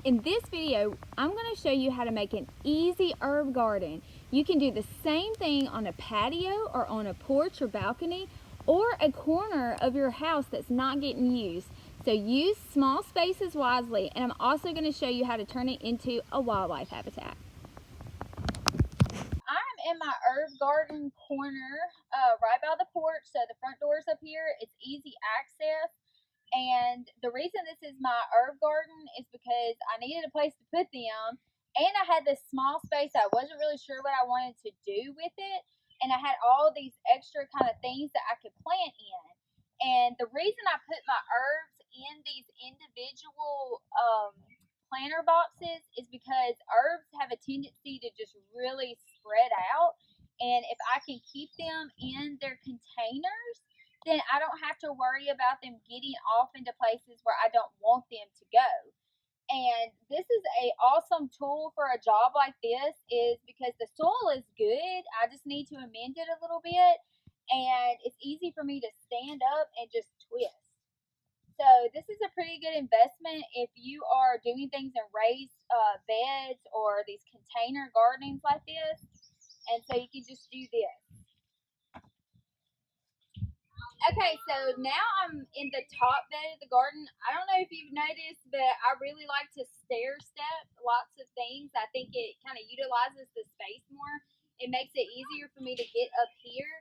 In this video, I'm going to show you how to make an easy herb garden. You can do the same thing on a patio or on a porch or balcony or a corner of your house that's not getting used. So use small spaces wisely, and I'm also going to show you how to turn it into a wildlife habitat. I'm in my herb garden corner right by the porch, so the front door's up here. It's easy access. And the reason this is my herb garden is because I needed a place to put them, and I had this small space. I wasn't really sure what I wanted to do with it, and I had all these extra kind of things that I could plant in. And the reason I put my herbs in these individual planter boxes is because herbs have a tendency to just really spread out, and if I can keep them in their containers, then I don't have to worry about them getting off into places where I don't want them to go. And this is a awesome tool for a job like this is because the soil is good. I just need to amend it a little bit, and it's easy for me to stand up and just twist. So this is a pretty good investment if you are doing things in raised beds or these container gardenings like this. And so you can just do this. Okay, so now I'm in the top bed of the garden. I don't know if you've noticed, but I really like to stair step lots of things. I think it kind of utilizes the space more. It makes it easier for me to get up here,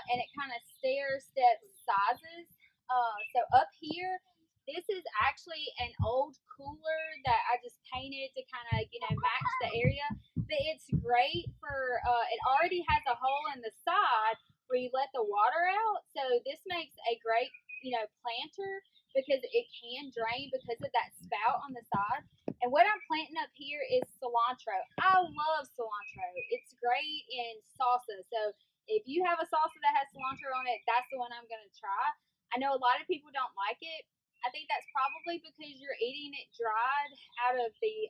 and it kind of stair steps sizes. So up here, this is actually an old cooler that I just painted to kind of, match the area. But it's great for, it already has a hole in the side where you let the water out. So this makes a great, planter because it can drain because of that spout on the side. And what I'm planting up here is cilantro. I love cilantro. It's great in salsa. So if you have a salsa that has cilantro on it, that's the one I'm going to try. I know a lot of people don't like it. I think that's probably because you're eating it dried out of the,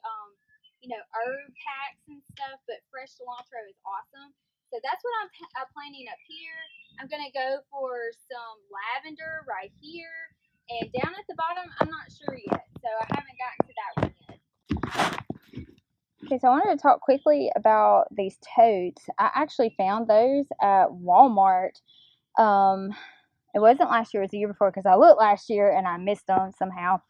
herb packs and stuff, but fresh cilantro is awesome. So that's what I'm planting up here. I'm going to go for some lavender right here. And down at the bottom, I'm not sure yet. So I haven't gotten to that one yet. Okay, so I wanted to talk quickly about these totes. I actually found those at Walmart. It wasn't last year, it was the year before because I looked last year and I missed them somehow.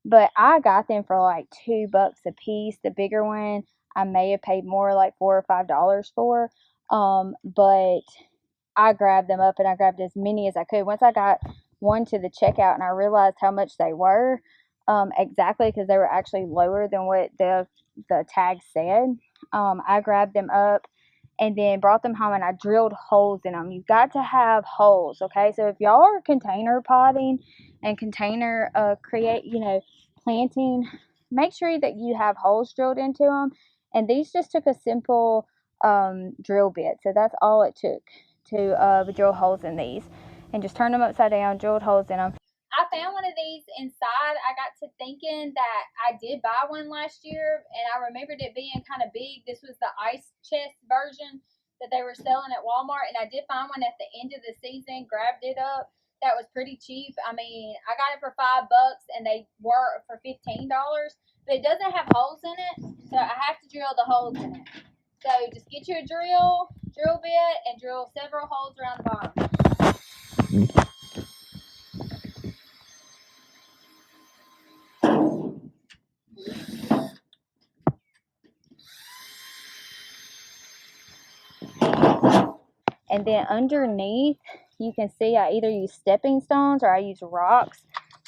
But I got them for like $2 a piece. The bigger one, I may have paid more, like $4 or $5 for. But I grabbed them up and I grabbed as many as I could. Once I got one to the checkout and I realized how much they were, exactly, because they were actually lower than what the tag said, I grabbed them up and then brought them home and I drilled holes in them. You've got to have holes, okay? So if y'all are container potting and container planting, make sure that you have holes drilled into them. And these just took a simple drill bit. So that's all it took to drill holes in these. And just turn them upside down, drilled holes in them. I found one of these inside. I got to thinking that I did buy one last year, and I remembered it being kind of big. This was the ice chest version that they were selling at Walmart, and I did find one at the end of the season, grabbed it up. That was pretty cheap. I mean, I got it for $5, and they were for $15, but it doesn't have holes in it, so I have to drill the holes in it. So just get you a drill bit, and drill several holes around the bottom. And then underneath, you can see I either use stepping stones or I use rocks.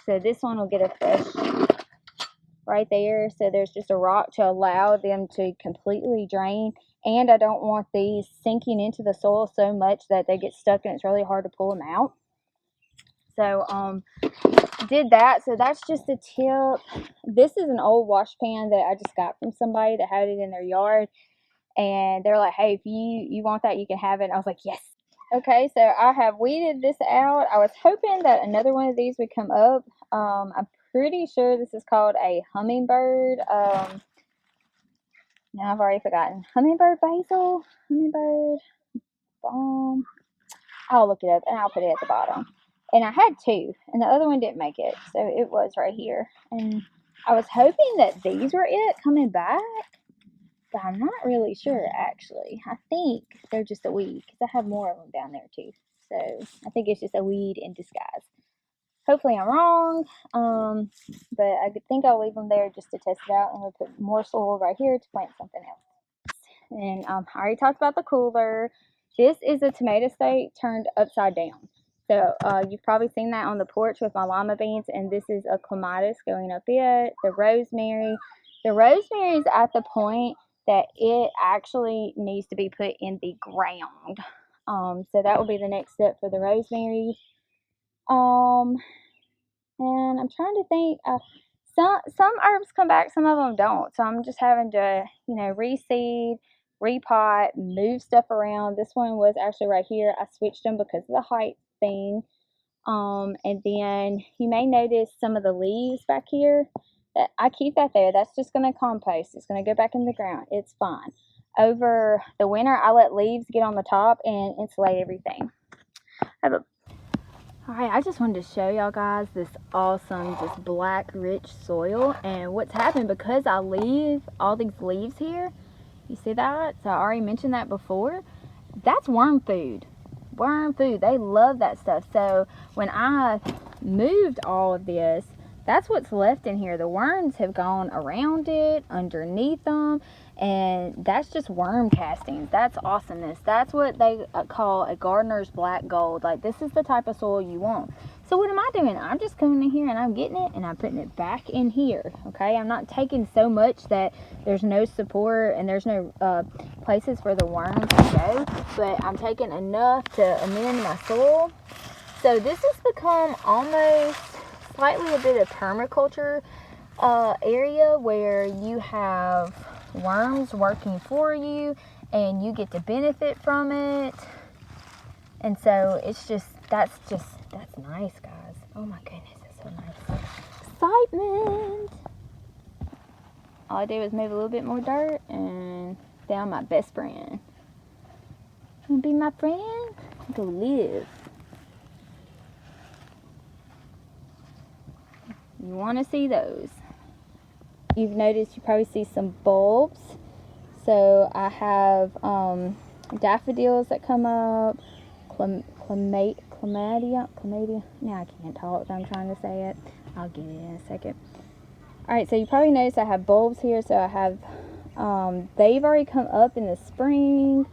So this one will get a fresh right there. So there's just a rock to allow them to completely drain. And I don't want these sinking into the soil so much that they get stuck and it's really hard to pull them out. So did that. So that's just a tip. This is an old wash pan that I just got from somebody that had it in their yard. And they're like, hey, if you want that, you can have it. And I was like, yes. Okay, so I have weeded this out. I was hoping that another one of these would come up. I'm pretty sure this is called a hummingbird. Now I've already forgotten. Hummingbird basil? Hummingbird balm? I'll look it up and I'll put it at the bottom. And I had two, and the other one didn't make it. So it was right here. And I was hoping that these were it coming back, but I'm not really sure actually. I think they're just a weed because I have more of them down there too. So I think it's just a weed in disguise. Hopefully I'm wrong, but I think I'll leave them there just to test it out. I'm going to put more soil right here to plant something else. And I already talked about the cooler. This is a tomato stake turned upside down. So you've probably seen that on the porch with my lima beans, and this is a clematis going up it. The rosemary. The rosemary is at the point that it actually needs to be put in the ground. So that will be the next step for the rosemary. And I'm trying to think. Some herbs come back, some of them don't. So I'm just having to, reseed, repot, move stuff around. This one was actually right here. I switched them because of the height thing. And then you may notice some of the leaves back here. That I keep that there. That's just going to compost. It's going to go back in the ground. It's fine. Over the winter, I let leaves get on the top and insulate everything. Alright, I just wanted to show y'all guys this awesome, just black, rich soil. And what's happened, because I leave all these leaves here, you see that? So I already mentioned that before. That's worm food. Worm food. They love that stuff. So when I moved all of this, that's what's left in here. The worms have gone around it, underneath them, and that's just worm castings. That's awesomeness. That's what they call a gardener's black gold. Like, this is the type of soil you want. So what am I doing? I'm just coming in here and I'm getting it and I'm putting it back in here. Okay, I'm not taking so much that there's no support and there's no places for the worms to go, but I'm taking enough to amend my soil. So this has become almost slightly a bit of permaculture area where you have worms working for you and you get to benefit from it. And so it's just that's nice, guys. Oh my goodness, it's so nice. Excitement. All I did was move a little bit more dirt and found my best friend. You wanna be my friend? Go live. You want to see those. You've noticed, you probably see some bulbs. So I have daffodils that come up, clemadia. Now I can't talk, so I'm trying to say it. I'll get it in a second. Alright, so you probably noticed I have bulbs here. So I have, they've already come up in the spring.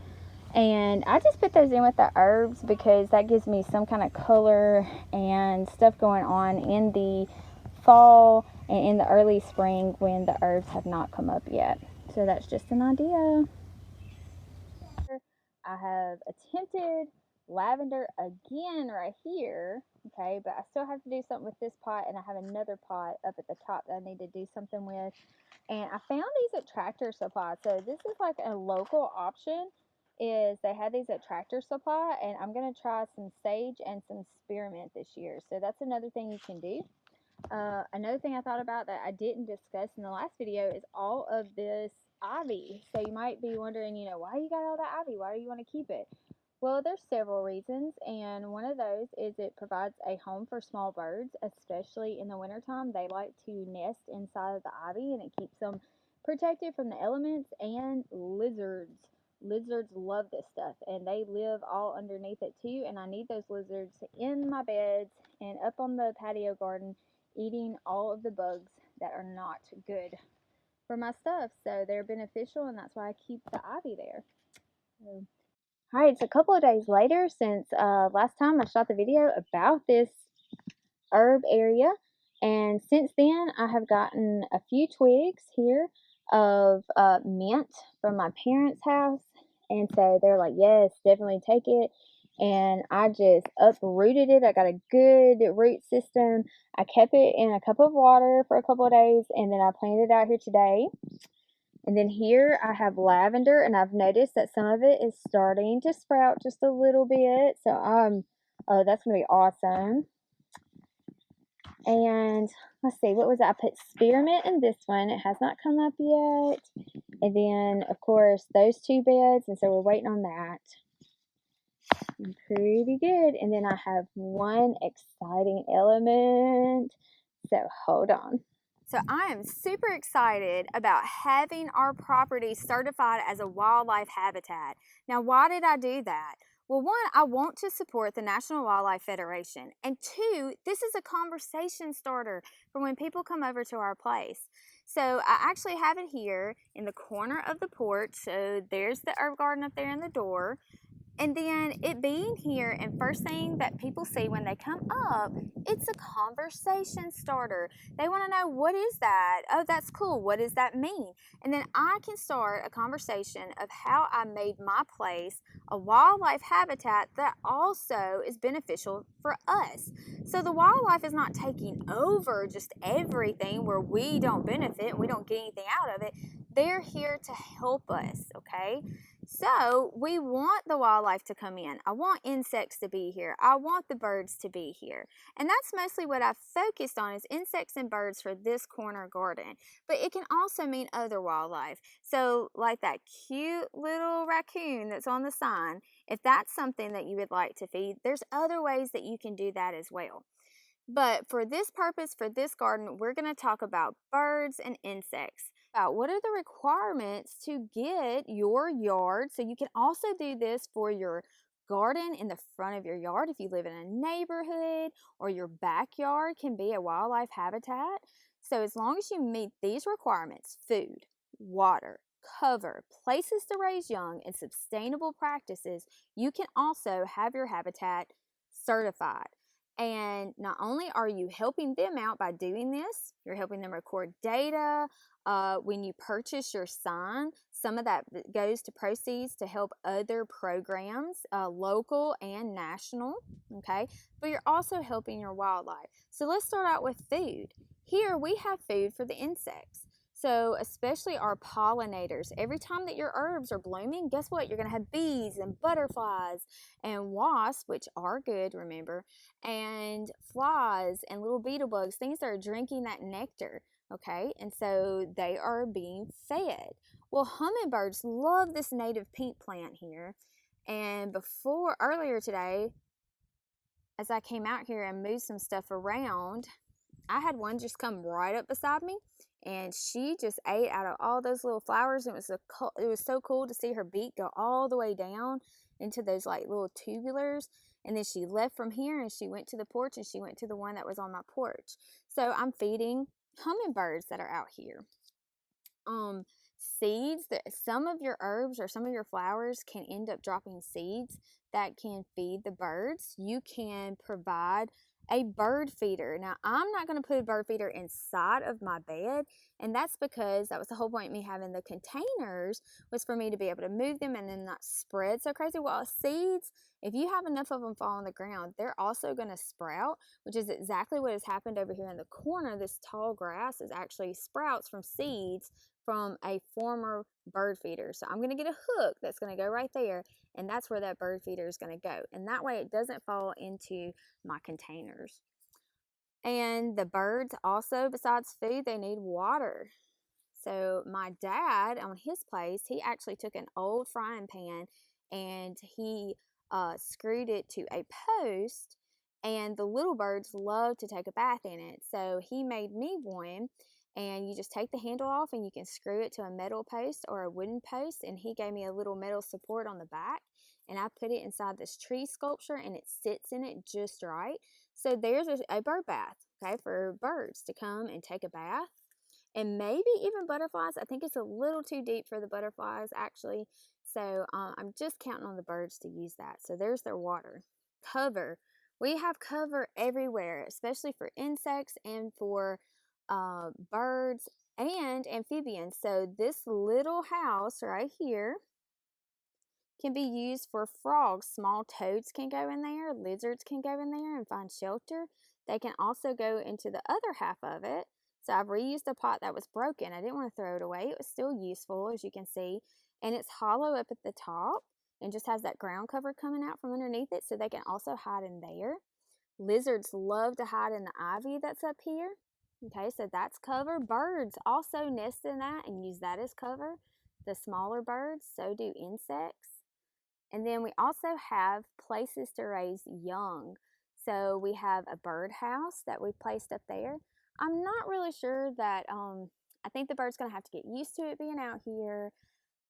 And I just put those in with the herbs because that gives me some kind of color and stuff going on in the fall and in the early spring when the herbs have not come up yet. So that's just an idea. I have attempted lavender again right here, okay, but I still have to do something with this pot, and I have another pot up at the top that I need to do something with. And I found these at Tractor Supply. So this is like a local option, is they have these at Tractor Supply, and I'm going to try some sage and some spearmint this year. So that's another thing you can do. Another thing I thought about that I didn't discuss in the last video is all of this ivy. So you might be wondering, why you got all that ivy? Why do you want to keep it? Well, there's several reasons, and one of those is it provides a home for small birds, especially in the wintertime. They like to nest inside of the ivy, and it keeps them protected from the elements. And lizards. Lizards love this stuff, and they live all underneath it too, and I need those lizards in my beds and up on the patio garden eating all of the bugs that are not good for my stuff. So they're beneficial, and that's why I keep the ivy there. So, all right, it's a couple of days later since last time I shot the video about this herb area, and since then I have gotten a few twigs here of mint from my parents' house, and so they're like, yes, definitely take it. And I just uprooted it. I got a good root system. I kept it in a cup of water for a couple of days, and then I planted it out here today. And then here I have lavender, and I've noticed that some of it is starting to sprout just a little bit. So that's going to be awesome. And let's see, what was that? I put spearmint in this one. It has not come up yet. And then, of course, those two beds, and so we're waiting on that. Pretty good. And then I have one exciting element. So hold on. So I am super excited about having our property certified as a wildlife habitat. Now, why did I do that? Well, one, I want to support the National Wildlife Federation. And two, this is a conversation starter for when people come over to our place. So I actually have it here in the corner of the porch. So there's the herb garden up there in the door. And then it being here, and first thing that people see when they come up, it's a conversation starter. They want to know, what is that? Oh, that's cool. What does that mean? And then I can start a conversation of how I made my place a wildlife habitat that also is beneficial for us. So the wildlife is not taking over just everything where we don't benefit and we don't get anything out of it. They're here to help us, okay? So we want the wildlife to come in. I want insects to be here. I want the birds to be here. And that's mostly what I've focused on is insects and birds for this corner garden. But it can also mean other wildlife. So like that cute little raccoon that's on the sign, if that's something that you would like to feed, there's other ways that you can do that as well. But for this purpose, for this garden, we're going to talk about birds and insects. About what are the requirements to get your yard. So you can also do this for your garden in the front of your yard if you live in a neighborhood, or your backyard can be a wildlife habitat. So as long as you meet these requirements, food, water, cover, places to raise young, and sustainable practices, you can also have your habitat certified. And not only are you helping them out by doing this, you're helping them record data. When you purchase your sign, some of that goes to proceeds to help other programs, local and national, okay? But you're also helping your wildlife. So let's start out with food. Here we have food for the insects. So especially our pollinators, every time that your herbs are blooming, guess what? You're going to have bees and butterflies and wasps, which are good, remember, and flies and little beetle bugs, things that are drinking that nectar, okay? And so they are being fed. Well, hummingbirds love this native pink plant here. And earlier today, as I came out here and moved some stuff around, I had one just come right up beside me, and she just ate out of all those little flowers. It was so cool to see her beak go all the way down into those like little tubulars. And then she left from here and she went to the porch, and she went to the one that was on my porch. So I'm feeding hummingbirds that are out here. Seeds that some of your herbs or some of your flowers can end up dropping seeds that can feed the birds. You can provide a bird feeder. Now, I'm not going to put a bird feeder inside of my bed, and that's because that was the whole point of me having the containers, was for me to be able to move them and then not spread so crazy. Well, seeds, if you have enough of them fall on the ground, they're also going to sprout, which is exactly what has happened over here in the corner. This tall grass is actually sprouts from seeds from a former bird feeder. So I'm going to get a hook that's going to go right there, and that's where that bird feeder is going to go. And that way it doesn't fall into my containers. And the birds also, besides food, they need water. So my dad, on his place, he actually took an old frying pan and he screwed it to a post, and the little birds love to take a bath in it. So he made me one, and you just take the handle off and you can screw it to a metal post or a wooden post, and he gave me a little metal support on the back, and I put it inside this tree sculpture, and it sits in it just right. So there's a bird bath, okay, for birds to come and take a bath. And maybe even butterflies. I think it's a little too deep for the butterflies, actually. So I'm just counting on the birds to use that. So there's their water. Cover. We have cover everywhere, especially for insects and for birds and amphibians. So this little house right here can be used for frogs. Small toads can go in there. Lizards can go in there and find shelter. They can also go into the other half of it. So I've reused a pot that was broken. I didn't want to throw it away. It was still useful, as you can see. And it's hollow up at the top and just has that ground cover coming out from underneath it, so they can also hide in there. Lizards love to hide in the ivy that's up here. Okay, so that's cover. Birds also nest in that and use that as cover. The smaller birds, so do insects. And then we also have places to raise young. So we have a birdhouse that we've placed up there. I'm not really sure that, I think the bird's gonna have to get used to it being out here,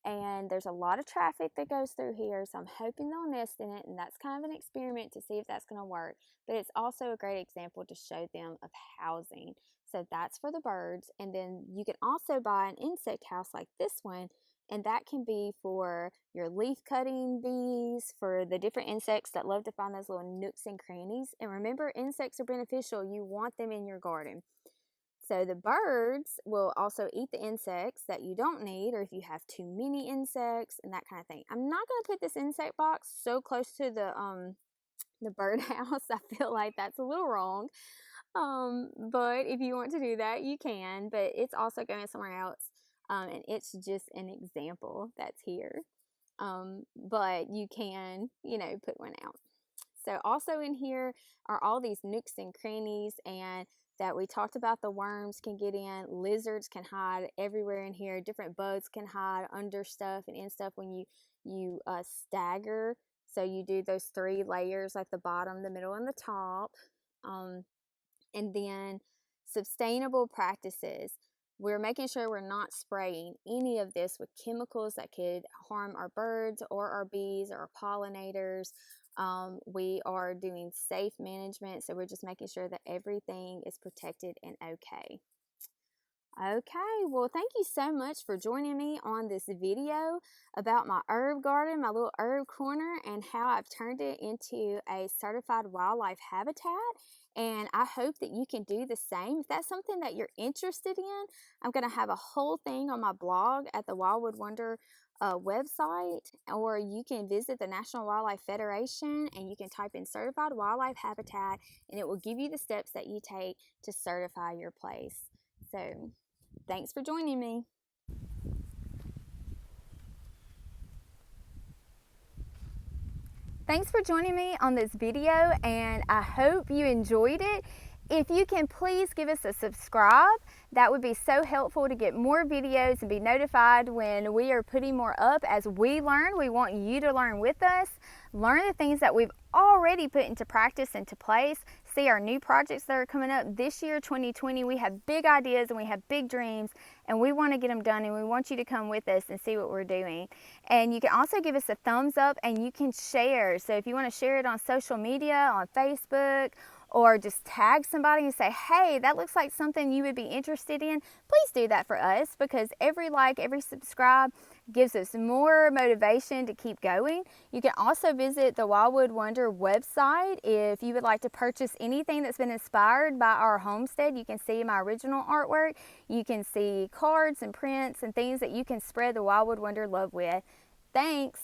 and there's a lot of traffic that goes through here, so I'm hoping they'll nest in it, and that's kind of an experiment to see if that's gonna work. But it's also a great example to show them of housing. So that's for the birds, and then you can also buy an insect house like this one, and that can be for your leaf cutting bees, for the different insects that love to find those little nooks and crannies. And remember, insects are beneficial. You want them in your garden. So the birds will also eat the insects that you don't need, or if you have too many insects and that kind of thing. I'm not going to put this insect box so close to the birdhouse. I feel like that's a little wrong. But if you want to do that, you can. But it's also going somewhere else, and it's just an example that's here. But you can, put one out. So also in here are all these nooks and crannies, and that we talked about. The worms can get in, lizards can hide everywhere in here, different bugs can hide under stuff and in stuff when you stagger. So you do those 3 layers, like the bottom, the middle, and the top. And then sustainable practices. We're making sure we're not spraying any of this with chemicals that could harm our birds or our bees or our pollinators. We are doing safe management, so we're just making sure that everything is protected and okay. Okay, well, thank you so much for joining me on this video about my herb garden, my little herb corner, and how I've turned it into a certified wildlife habitat. And I hope that you can do the same. If that's something that you're interested in, I'm going to have a whole thing on my blog at the Wildwood Wonder website, or you can visit the National Wildlife Federation and you can type in certified wildlife habitat, and it will give you the steps that you take to certify your place. So thanks for joining me. Thanks for joining me on this video, and I hope you enjoyed it. If you can please give us a subscribe, that would be so helpful to get more videos and be notified when we are putting more up. As we learn, we want you to learn with us, learn the things that we've already put into practice, into place, see our new projects that are coming up this year, 2020. We have big ideas and we have big dreams, and we want to get them done, and we want you to come with us and see what we're doing. And you can also give us a thumbs up, and you can share. So if you want to share it on social media, on Facebook, or just tag somebody and say, hey, that looks like something you would be interested in, please do that for us, because every like, every subscribe gives us more motivation to keep going. You can also visit the Wildwood Wonder website if you would like to purchase anything that's been inspired by our homestead. You can see my original artwork. You can see cards and prints and things that you can spread the Wildwood Wonder love with. Thanks.